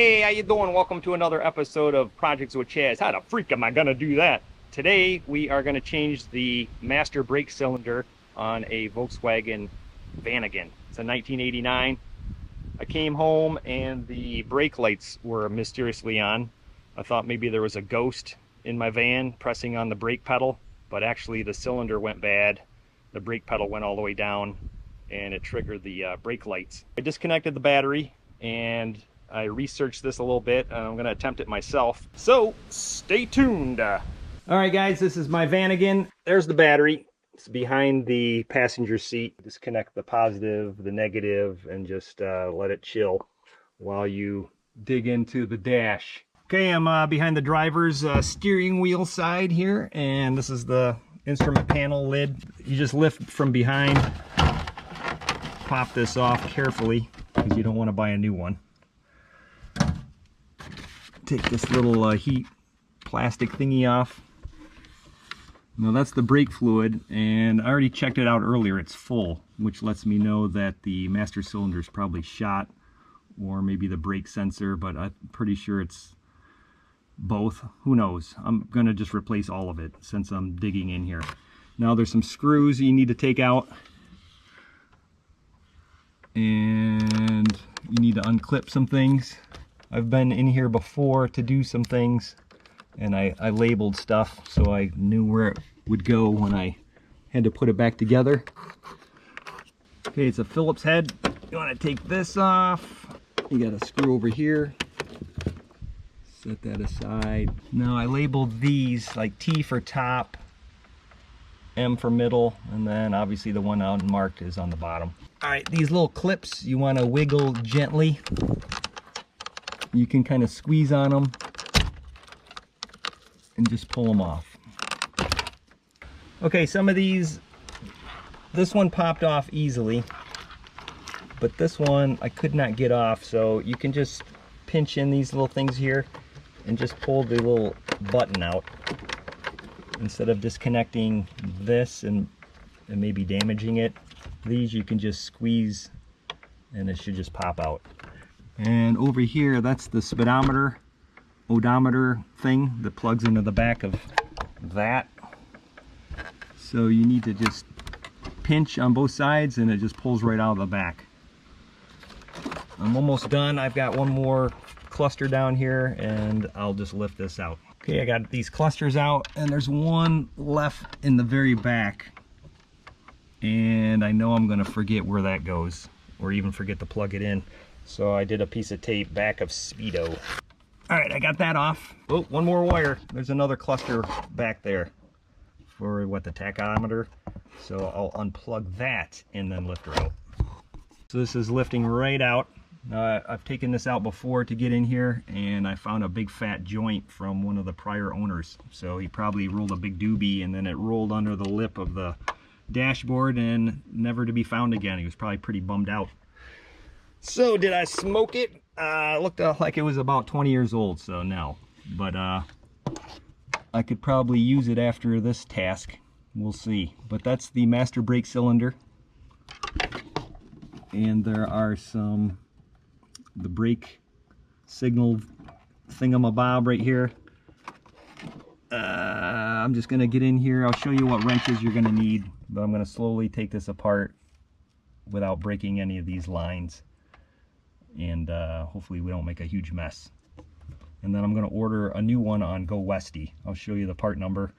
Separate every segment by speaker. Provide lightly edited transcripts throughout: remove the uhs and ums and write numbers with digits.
Speaker 1: Hey, how you doing? Welcome to another episode of Projects with Chaz. How the freak am I gonna do that? Today we are gonna change the master brake cylinder on a Volkswagen Vanagon. It's a 1989. I came home and the brake lights were mysteriously on. I thought maybe there was a ghost in my van pressing on the brake pedal, but actually the cylinder went bad. The brake pedal went all the way down and it triggered the brake lights. I disconnected the battery and I researched this a little bit and I'm gonna attempt it myself. So stay tuned. All right guys, this is my Vanagon. There's the battery. It's behind the passenger seat. Disconnect the positive, the negative, and just let it chill while you dig into the dash. Okay, I'm behind the driver's steering wheel side here, and this is the instrument panel lid. You just lift from behind, pop this off carefully because you don't want to buy a new one. Take this little heat plastic thingy off. Now that's the brake fluid, and I already checked it out earlier. It's full, which lets me know that the master cylinder is probably shot, or maybe the brake sensor, but I'm pretty sure it's both. Who knows? I'm gonna just replace all of it since I'm digging in here. Now there's some screws you need to take out, and you need to unclip some things. I've been in here before to do some things, and I labeled stuff so I knew where it would go when I had to put it back together. Okay, it's a Phillips head. You want to take this off. You got a screw over here. Set that aside. Now I labeled these like T for top, M for middle, and then obviously the one unmarked is on the bottom. All right, these little clips you want to wiggle gently. You can kind of squeeze on them and just pull them off. Okay, some of these, this one popped off easily, but this one I could not get off, so you can just pinch in these little things here and just pull the little button out instead of disconnecting this and maybe damaging it. These you can just squeeze and it should just pop out. And over here, that's the speedometer, odometer thing that plugs into the back of that. So you need to just pinch on both sides and it just pulls right out of the back. I'm almost done. I've got one more cluster down here and I'll just lift this out. Okay, I got these clusters out and there's one left in the very back. And I know I'm gonna forget where that goes or even forget to plug it in. So I did a piece of tape back of Speedo. All right, I got that off. Oh, one more wire. There's another cluster back there for what, the tachometer. So I'll unplug that and then lift her out. So this is lifting right out. I've taken this out before to get in here and I found a big fat joint from one of the prior owners. So he probably rolled a big doobie and then it rolled under the lip of the dashboard and never to be found again. He was probably pretty bummed out. So did I smoke it? It looked like it was about 20 years old, so no. But I could probably use it after this task. We'll see. But that's the master brake cylinder. And there are the brake signal thingamabob right here. I'm just gonna get in here. I'll show you what wrenches you're gonna need, but I'm gonna slowly take this apart without breaking any of these lines. And hopefully we don't make a huge mess. And then I'm going to order a new one on Go Westy. I'll show you the part number.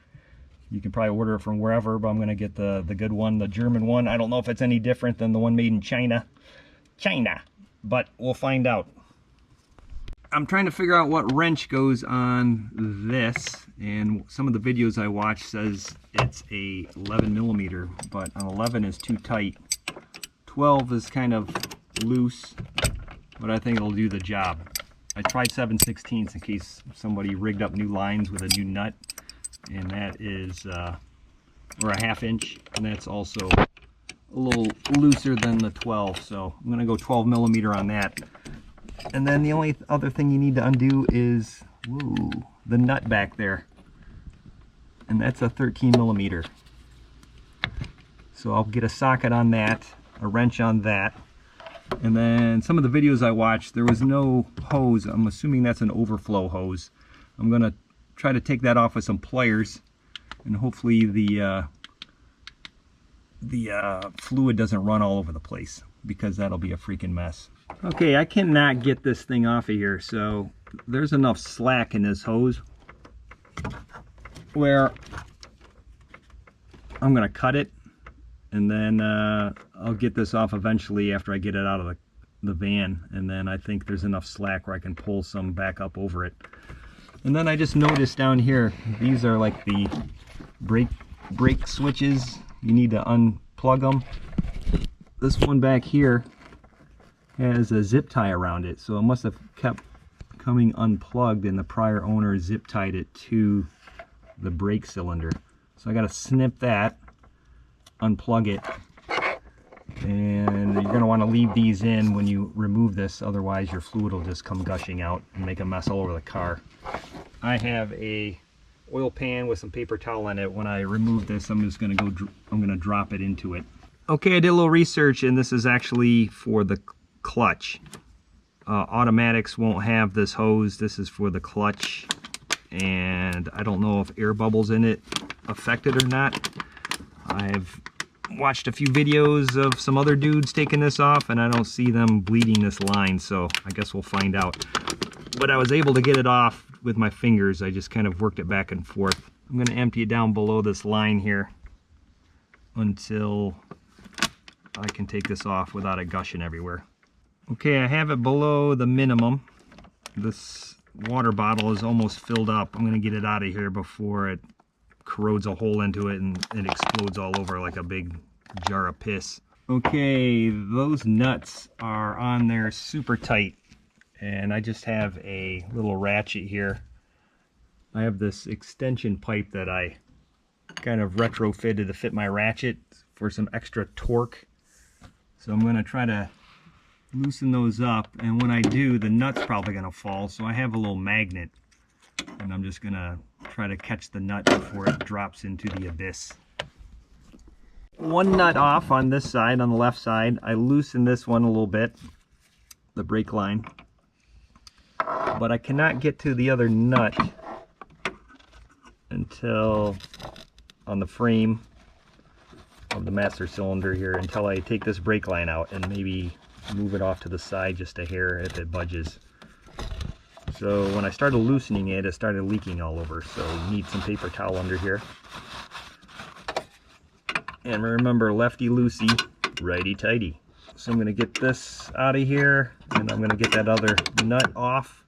Speaker 1: You can probably order it from wherever, but I'm going to get the good one, the German one. I don't know if it's any different than the one made in China, but we'll find out. I'm trying to figure out what wrench goes on this, and some of the videos I watch says it's a 11 millimeter, but an 11 is too tight. 12 is kind of loose, but I think it'll do the job. I tried 7/16 in case somebody rigged up new lines with a new nut, and that is, or a 1/2 inch, and that's also a little looser than the 12, so I'm gonna go 12 millimeter on that. And then the only other thing you need to undo is, the nut back there, and that's a 13 millimeter. So I'll get a socket on that, a wrench on that, And then some of the videos I watched, there was no hose. I'm assuming that's an overflow hose. I'm gonna try to take that off with some pliers, and hopefully the fluid doesn't run all over the place, because that'll be a freaking mess. Okay, I cannot get this thing off of here, so there's enough slack in this hose where I'm gonna cut it, and then I'll get this off eventually after I get it out of the van, and then I think there's enough slack where I can pull some back up over it. And then I just noticed down here, these are like the brake switches. You need to unplug them. This one back here has a zip tie around it, so it must have kept coming unplugged, and the prior owner zip tied it to the brake cylinder. So I got to snip that, unplug it, and you're going to want to leave these in when you remove this, otherwise your fluid will just come gushing out and make a mess all over the car. I have a oil pan with some paper towel in it. When I remove this, I'm going to drop it into it. Okay, I did a little research, and this is actually for the clutch. Automatics won't have this hose. This is for the clutch, and I don't know if air bubbles in it affect it or not. I've watched a few videos of some other dudes taking this off, and I don't see them bleeding this line, so I guess we'll find out. But I was able to get it off with my fingers. I just kind of worked it back and forth. I'm going to empty it down below this line here until I can take this off without it gushing everywhere. Okay, I have it below the minimum. This water bottle is almost filled up. I'm going to get it out of here before it corrodes a hole into it and it explodes all over like a big jar of piss. Okay, those nuts are on there super tight, and I just have a little ratchet here. I have this extension pipe that I kind of retrofitted to fit my ratchet for some extra torque. So I'm going to try to loosen those up, and when I do, the nut's probably going to fall, so I have a little magnet, and I'm just going to try to catch the nut before it drops into the abyss. One nut off on this side, on the left side. I loosened this one a little bit, the brake line, but I cannot get to the other nut until on the frame of the master cylinder here, until I take this brake line out and maybe move it off to the side just a hair if it budges. So when I started loosening it, it started leaking all over, so you need some paper towel under here. And remember, lefty loosey, righty tighty. So I'm going to get this out of here, and I'm going to get that other nut off,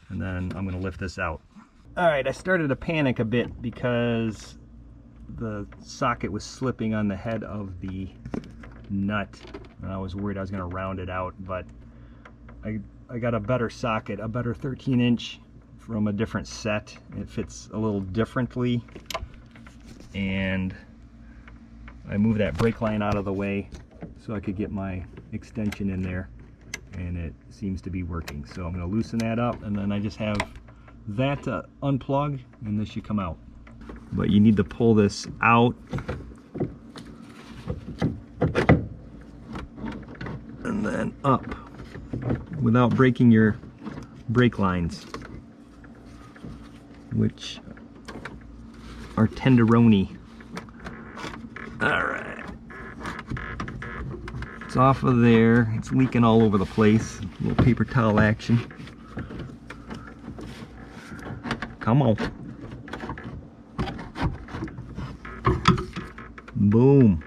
Speaker 1: and then I'm going to lift this out. Alright, I started to panic a bit because the socket was slipping on the head of the nut, and I was worried I was going to round it out, but I got a better socket, a better 13-inch from a different set. It fits a little differently, and I moved that brake line out of the way so I could get my extension in there, and it seems to be working. So I'm going to loosen that up, and then I just have that to unplug, and this should come out. But you need to pull this out and then up without breaking your brake lines, which are tenderoni. Alright, it's off of there. It's leaking all over the place. A little paper towel action. Come on. Boom.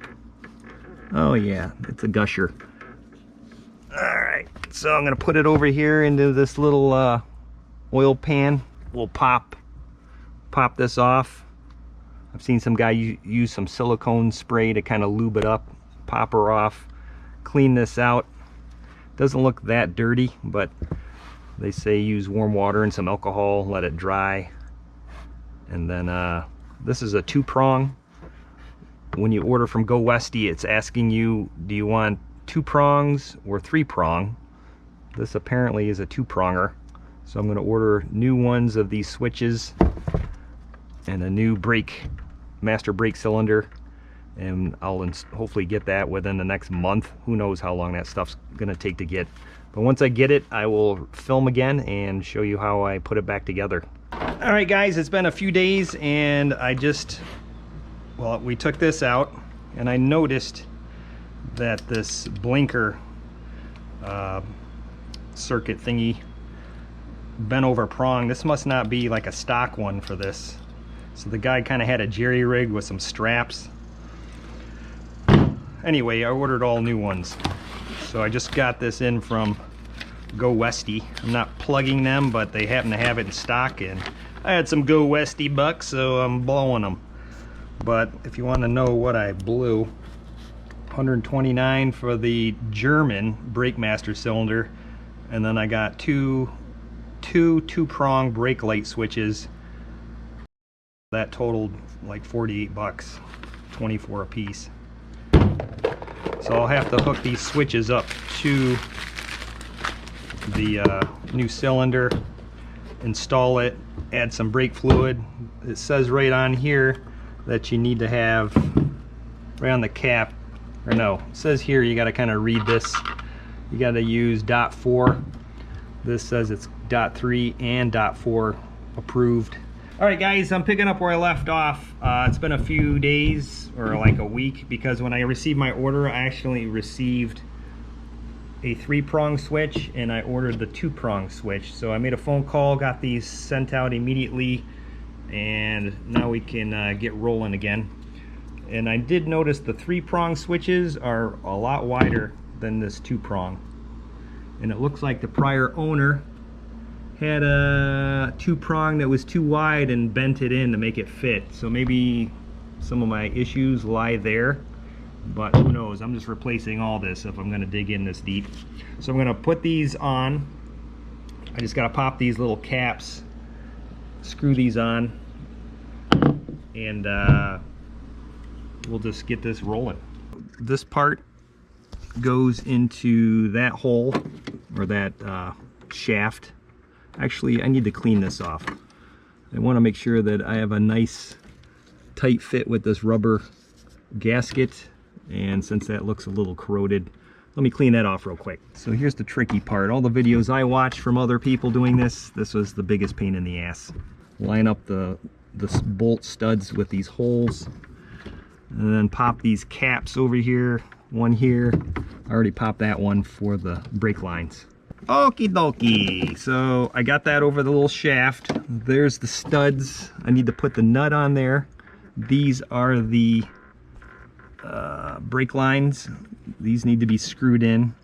Speaker 1: Oh yeah, it's a gusher. Alright, so I'm going to put it over here into this little oil pan. We'll pop this off. I've seen some guy use some silicone spray to kind of lube it up, pop her off, clean this out. Doesn't look that dirty, but they say use warm water and some alcohol, let it dry. And then this is a 2-prong. When you order from Go Westy, it's asking you, do you want 2 prongs or 3-prong? This apparently is a 2-pronger. So I'm going to order new ones of these switches and a new master brake cylinder. and I'll hopefully get that within the next month. Who knows how long that stuff's gonna take to get. But once I get it, I will film again and show you how I put it back together. All right, guys, it's been a few days, and we took this out, and I noticed that this blinker circuit thingy bent over prong. This must not be like a stock one for this. So the guy kind of had a jerry rig with some straps. Anyway, I ordered all new ones. So I just got this in from Go Westy. I'm not plugging them, but they happen to have it in stock, and I had some Go Westy bucks, so I'm blowing them. But if you want to know what I blew, 129 for the German brake master cylinder, and then I got two two-prong brake light switches. That totaled like 48 bucks, 24 a piece. So I'll have to hook these switches up to the new cylinder, install it, add some brake fluid. It says right on here that you need to have, right on the cap, or no, it says here you got to kind of read this. You got to use .4. This says it's .3 and .4 approved. All right, guys, I'm picking up where I left off. It's been a few days, or like a week, because when I received my order, I actually received a 3-prong switch, and I ordered the 2-prong switch. So I made a phone call, got these sent out immediately, and now we can get rolling again. And I did notice the 3-prong switches are a lot wider than this 2-prong. And it looks like the prior owner had a 2-prong that was too wide and bent it in to make it fit. So maybe some of my issues lie there, but who knows. I'm just replacing all this if I'm gonna dig in this deep. So I'm gonna put these on. I just gotta pop these little caps, screw these on, and we'll just get this rolling. This part goes into that hole, or that shaft. Actually, I need to clean this off. I want to make sure that I have a nice tight fit with this rubber gasket, and since that looks a little corroded, let me clean that off real quick. So here's the tricky part. All the videos I watched from other people doing this was the biggest pain in the ass. Line up the bolt studs with these holes, and then pop these caps over here, one here. I already popped that one for the brake lines. Okie dokie. So I got that over the little shaft. There's the studs. I need to put the nut on there. These are the brake lines. These need to be screwed in.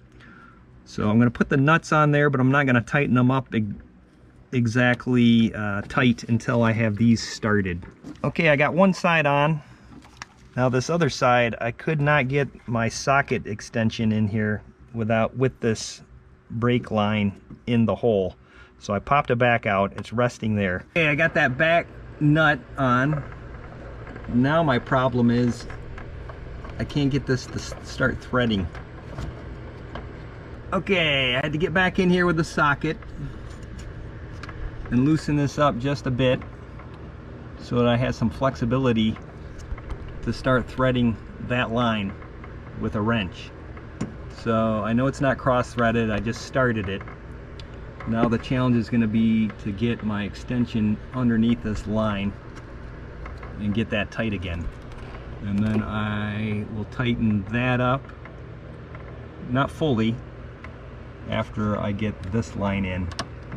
Speaker 1: So I'm going to put the nuts on there, but I'm not going to tighten them up exactly tight until I have these started. Okay, I got one side on. Now this other side, I could not get my socket extension in here with this brake line in the hole. So I popped it back out. It's resting there. Okay, I got that back nut on. Now my problem is I can't get this to start threading. Okay, I had to get back in here with the socket and loosen this up just a bit so that I have some flexibility to start threading that line with a wrench. So I know it's not cross-threaded, I just started it. Now the challenge is going to be to get my extension underneath this line and get that tight again. And then I will tighten that up, not fully, after I get this line in.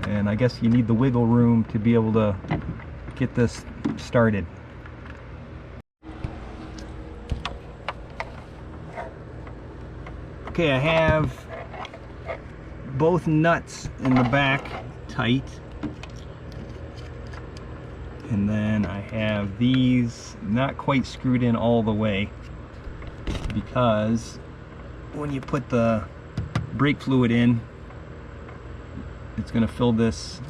Speaker 1: And I guess you need the wiggle room to be able to get this started. Okay, I have both nuts in the back tight, and then I have these not quite screwed in all the way, because when you put the brake fluid in, it's going to fill this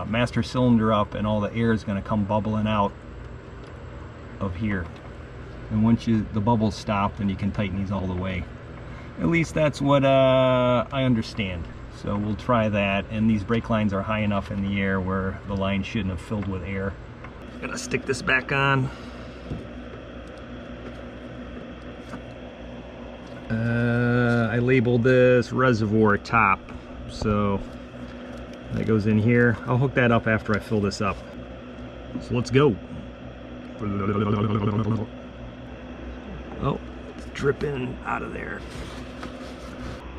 Speaker 1: master cylinder up, and all the air is going to come bubbling out of here. And once the bubbles stop, then you can tighten these all the way. At least that's what I understand. So we'll try that. And these brake lines are high enough in the air where the line shouldn't have filled with air. Gonna stick this back on. I labeled this reservoir top, so that goes in here. I'll hook that up after I fill this up. So let's go. Oh, it's dripping out of there.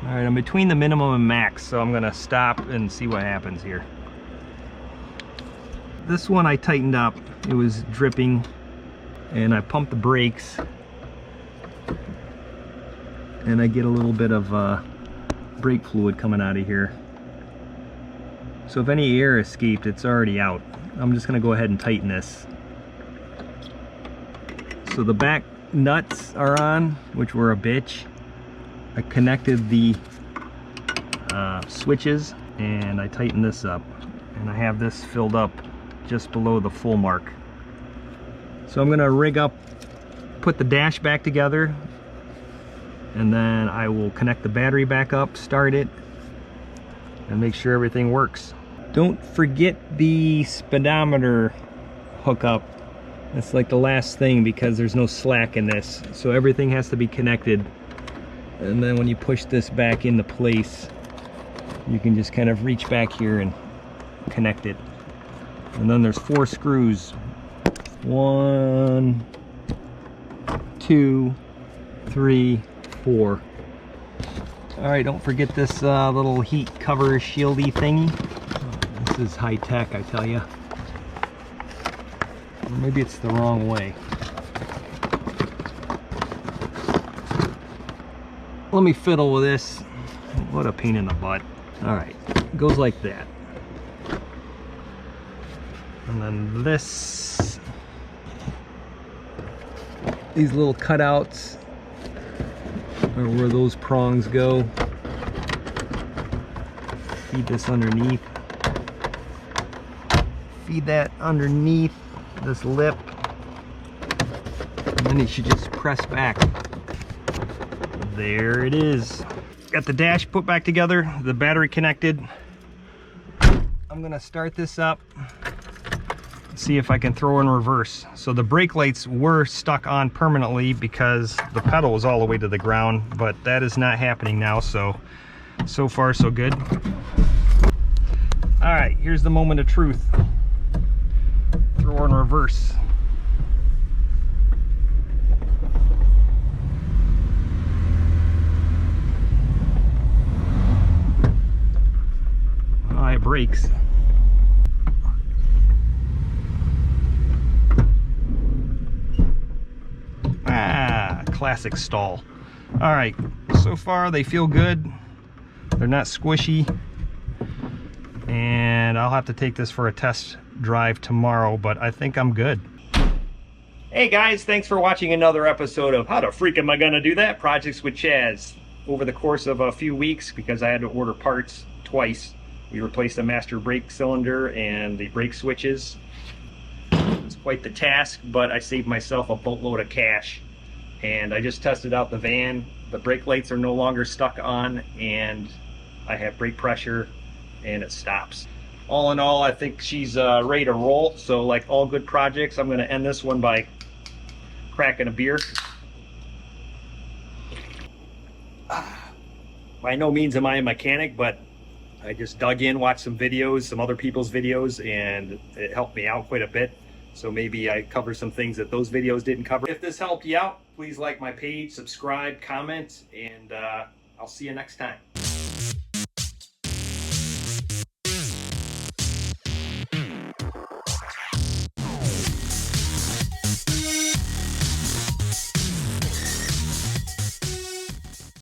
Speaker 1: All right, I'm between the minimum and max, so I'm gonna stop and see what happens here. This one I tightened up. It was dripping, and I pumped the brakes, and I get a little bit of brake fluid coming out of here. So if any air escaped, it's already out. I'm just gonna go ahead and tighten this. So the back nuts are on, which were a bitch. I connected the switches, and I tightened this up, and I have this filled up just below the full mark. So I'm gonna rig up, put the dash back together, and then I will connect the battery back up, start it, and make sure everything works. Don't forget the speedometer hookup. That's like the last thing, because there's no slack in this. So everything has to be connected. And then when you push this back into place, you can just kind of reach back here and connect it. And then there's 4 screws. 1, 2, 3, 4. All right, don't forget this little heat cover shieldy thingy. This is high tech, I tell you. Or maybe it's the wrong way. Let me fiddle with this. What a pain in the butt. All right, it goes like that. And then this, these little cutouts are where those prongs go. Feed this underneath. Feed that underneath this lip. And then you should just press back. There it is. Got the dash put back together, the battery connected. I'm gonna start this up, see if I can throw in reverse. So the brake lights were stuck on permanently because the pedal was all the way to the ground, but that is not happening now, so far so good. All right, here's the moment of truth. Throw in reverse. It brakes. Classic stall. All right, so far they feel good. They're not squishy, and I'll have to take this for a test drive tomorrow, but I think I'm good. Hey guys, thanks for watching another episode of How the Freak Am I Gonna Do That? Projects with Chaz. Over the course of a few weeks, because I had to order parts twice, we replaced the master brake cylinder and the brake switches. It's quite the task, but I saved myself a boatload of cash. And I just tested out the van. The brake lights are no longer stuck on, and I have brake pressure, and it stops. All in all, I think she's ready to roll. So like all good projects, I'm gonna end this one by cracking a beer. By no means am I a mechanic, but I just dug in, watched some videos, some other people's videos, and it helped me out quite a bit. So maybe I covered some things that those videos didn't cover. If this helped you out, please like my page, subscribe, comment, and I'll see you next time.